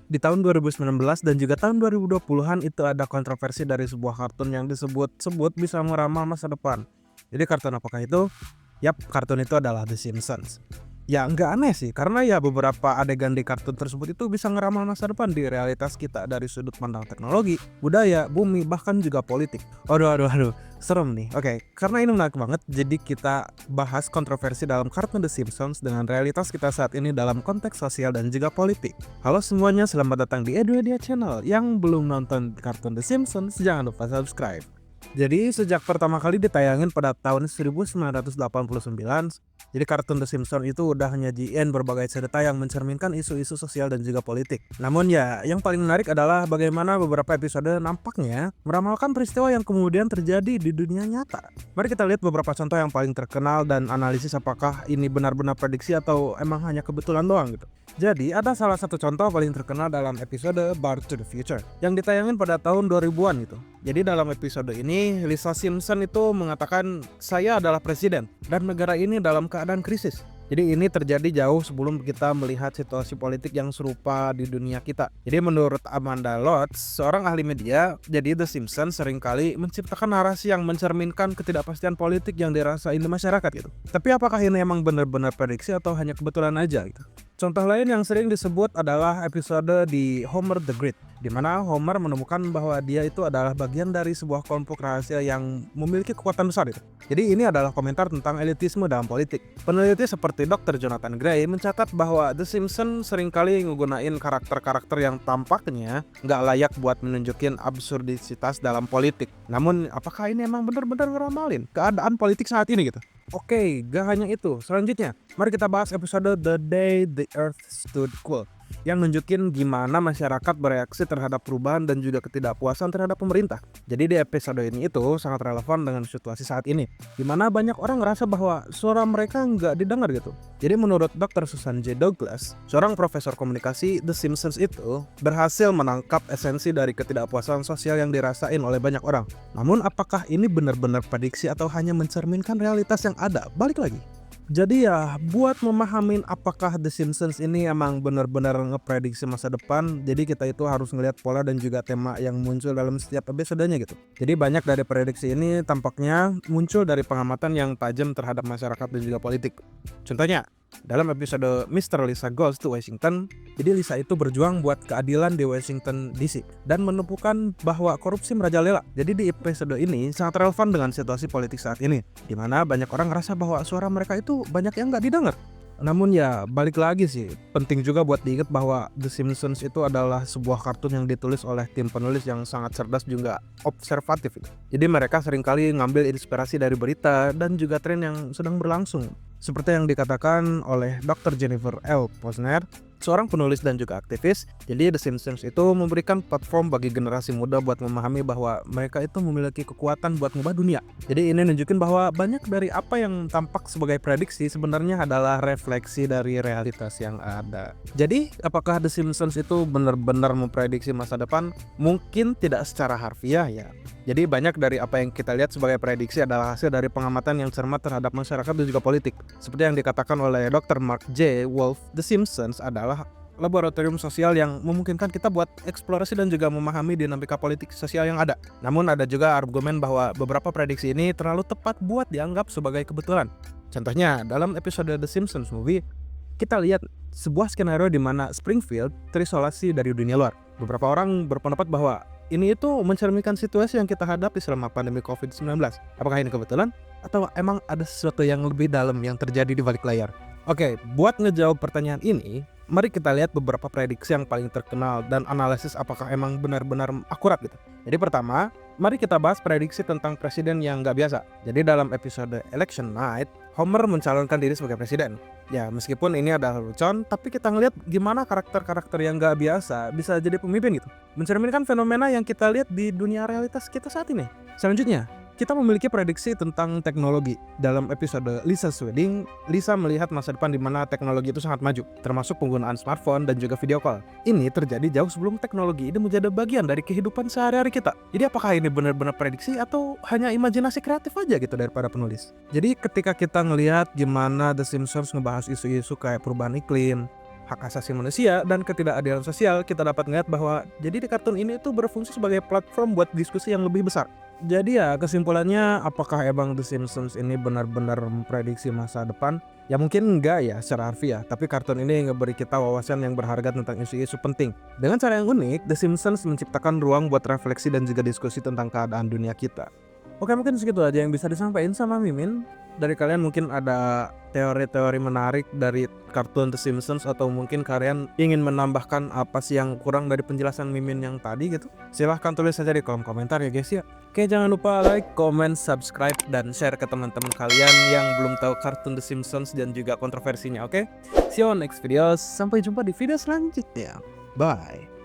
Di tahun 2019 dan juga tahun 2020-an itu ada kontroversi dari sebuah kartun yang disebut-sebut bisa meramal masa depan. Jadi kartun apakah itu? Yap, kartun itu adalah The Simpsons. Ya nggak aneh sih, karena ya beberapa adegan di kartun tersebut itu bisa ngeramal masa depan di realitas kita dari sudut pandang teknologi, budaya, bumi, bahkan juga politik. Aduh, serem nih. Oke, karena ini menarik banget, jadi kita bahas kontroversi dalam kartun The Simpsons dengan realitas kita saat ini dalam konteks sosial dan juga politik. Halo semuanya, selamat datang di Eduedia Channel. Yang belum nonton kartun The Simpsons, jangan lupa subscribe. Jadi sejak pertama kali ditayangin pada tahun 1989, jadi kartun The Simpsons itu udah nyajiin berbagai cerita yang mencerminkan isu-isu sosial dan juga politik. Namun ya, yang paling menarik adalah bagaimana beberapa episode nampaknya meramalkan peristiwa yang kemudian terjadi di dunia nyata. Mari kita lihat beberapa contoh yang paling terkenal dan analisis apakah ini benar-benar prediksi atau emang hanya kebetulan doang gitu. Jadi ada salah satu contoh paling terkenal dalam episode Back to the Future yang ditayangin pada tahun 2000-an gitu. Jadi dalam episode ini Lisa Simpson itu mengatakan saya adalah presiden dan negara ini dalam keadaan krisis. Jadi ini terjadi jauh sebelum kita melihat situasi politik yang serupa di dunia kita. Jadi menurut Amanda Lotz, seorang ahli media, jadi The Simpsons seringkali menciptakan narasi yang mencerminkan ketidakpastian politik yang dirasain di masyarakat gitu. Tapi apakah ini emang benar-benar prediksi atau hanya kebetulan aja gitu? Contoh lain yang sering disebut adalah episode di Homer the Great, di mana Homer menemukan bahwa dia itu adalah bagian dari sebuah kelompok rahasia yang memiliki kekuatan besar itu. Jadi ini adalah komentar tentang elitisme dalam politik. Peneliti seperti Dr. Jonathan Gray mencatat bahwa The Simpsons seringkali ngegunain karakter-karakter yang tampaknya nggak layak buat menunjukin absurditas dalam politik. Namun apakah ini emang benar-benar ngeramalin keadaan politik saat ini gitu? Oke, gak hanya itu. Selanjutnya, mari kita bahas episode The Day the Earth Stood Cool yang nunjukin gimana masyarakat bereaksi terhadap perubahan dan juga ketidakpuasan terhadap pemerintah. Jadi di episode ini itu sangat relevan dengan situasi saat ini, dimana banyak orang ngerasa bahwa suara mereka nggak didengar gitu. Jadi menurut Dr. Susan J. Douglas, seorang profesor komunikasi, The Simpsons itu berhasil menangkap esensi dari ketidakpuasan sosial yang dirasain oleh banyak orang. Namun apakah ini benar-benar prediksi atau hanya mencerminkan realitas yang ada? Balik lagi. Jadi ya buat memahamin apakah The Simpsons ini emang benar-benar ngeprediksi masa depan, jadi kita itu harus ngelihat pola dan juga tema yang muncul dalam setiap episodenya gitu. Jadi banyak dari prediksi ini tampaknya muncul dari pengamatan yang tajam terhadap masyarakat dan juga politik. Contohnya, dalam episode Mr. Lisa Goes to Washington, jadi Lisa itu berjuang buat keadilan di Washington DC dan menemukan bahwa korupsi merajalela. Jadi di episode ini sangat relevan dengan situasi politik saat ini, di mana banyak orang ngerasa bahwa suara mereka itu banyak yang nggak didengar. Namun ya balik lagi sih, penting juga buat diingat bahwa The Simpsons itu adalah sebuah kartun yang ditulis oleh tim penulis yang sangat cerdas juga observatif itu. Jadi mereka seringkali ngambil inspirasi dari berita dan juga tren yang sedang berlangsung. Seperti yang dikatakan oleh Dr. Jennifer L. Posner, seorang penulis dan juga aktivis, jadi The Simpsons itu memberikan platform bagi generasi muda buat memahami bahwa mereka itu memiliki kekuatan buat mengubah dunia. Jadi ini nunjukin bahwa banyak dari apa yang tampak sebagai prediksi sebenarnya adalah refleksi dari realitas yang ada. Jadi apakah The Simpsons itu benar-benar memprediksi masa depan? Mungkin tidak secara harfiah ya. Jadi banyak dari apa yang kita lihat sebagai prediksi adalah hasil dari pengamatan yang cermat terhadap masyarakat dan juga politik. Seperti yang dikatakan oleh Dr. Mark J. Wolf, The Simpsons adalah laboratorium sosial yang memungkinkan kita buat eksplorasi dan juga memahami dinamika politik sosial yang ada. Namun ada juga argumen bahwa beberapa prediksi ini terlalu tepat buat dianggap sebagai kebetulan. Contohnya, dalam episode The Simpsons Movie, kita lihat sebuah skenario di mana Springfield terisolasi dari dunia luar. Beberapa orang berpendapat bahwa ini itu mencerminkan situasi yang kita hadapi selama pandemi COVID-19. Apakah ini kebetulan? Atau emang ada sesuatu yang lebih dalam yang terjadi di balik layar? Oke, buat ngejawab pertanyaan ini, mari kita lihat beberapa prediksi yang paling terkenal dan analisis apakah emang benar-benar akurat gitu. Jadi pertama, mari kita bahas prediksi tentang presiden yang nggak biasa. Jadi dalam episode Election Night, Homer mencalonkan diri sebagai presiden. Ya meskipun ini adalah lelucon, tapi kita ngelihat gimana karakter-karakter yang nggak biasa bisa jadi pemimpin gitu. Mencerminkan fenomena yang kita lihat di dunia realitas kita saat ini. Selanjutnya, kita memiliki prediksi tentang teknologi. Dalam episode Lisa's Wedding, Lisa melihat masa depan di mana teknologi itu sangat maju, termasuk penggunaan smartphone dan juga video call. Ini terjadi jauh sebelum teknologi ini menjadi bagian dari kehidupan sehari-hari kita. Jadi apakah ini benar-benar prediksi atau hanya imajinasi kreatif aja gitu dari para penulis? Jadi ketika kita ngelihat gimana The Simpsons ngebahas isu-isu kayak perubahan iklim, hak asasi manusia, dan ketidakadilan sosial, kita dapat melihat bahwa jadi di kartun ini tuh berfungsi sebagai platform buat diskusi yang lebih besar. Jadi ya kesimpulannya, apakah emang The Simpsons ini benar-benar memprediksi masa depan? Ya mungkin enggak ya secara harfiah, tapi kartun ini ngeberi kita wawasan yang berharga tentang isu-isu penting. Dengan cara yang unik, The Simpsons menciptakan ruang buat refleksi dan juga diskusi tentang keadaan dunia kita. Oke, mungkin segitu aja yang bisa disampaikan sama Mimin. Dari kalian mungkin ada teori-teori menarik dari kartun The Simpsons, atau mungkin kalian ingin menambahkan apa sih yang kurang dari penjelasan Mimin yang tadi gitu. Silahkan tulis saja di kolom komentar ya guys ya. Oke, jangan lupa like, comment, subscribe, dan share ke teman-teman kalian yang belum tahu kartun The Simpsons dan juga kontroversinya, oke? See you on next video. Sampai jumpa di video selanjutnya. Bye.